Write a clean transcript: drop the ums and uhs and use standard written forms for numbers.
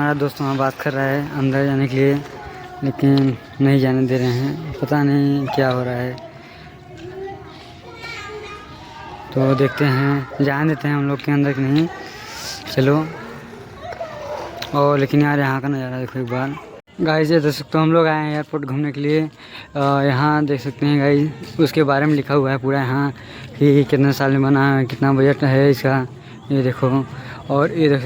हमारा दोस्त वहाँ बात कर रहा है अंदर जाने के लिए, लेकिन नहीं जाने दे रहे हैं, पता नहीं क्या हो रहा है। तो देखते हैं, जाने देते हैं हम लोग के अंदर कि नहीं। चलो। और लेकिन यार यहाँ का नज़ारा देखो एक बार गाइस। ये देख सकते हो हम लोग आए हैं एयरपोर्ट घूमने के लिए। यहाँ देख सकते हैं गाइस, उसके बारे में लिखा हुआ है पूरा यहाँ कि कितने साल में बना है, कितना बजट है इसका, ये देखो। और ये देख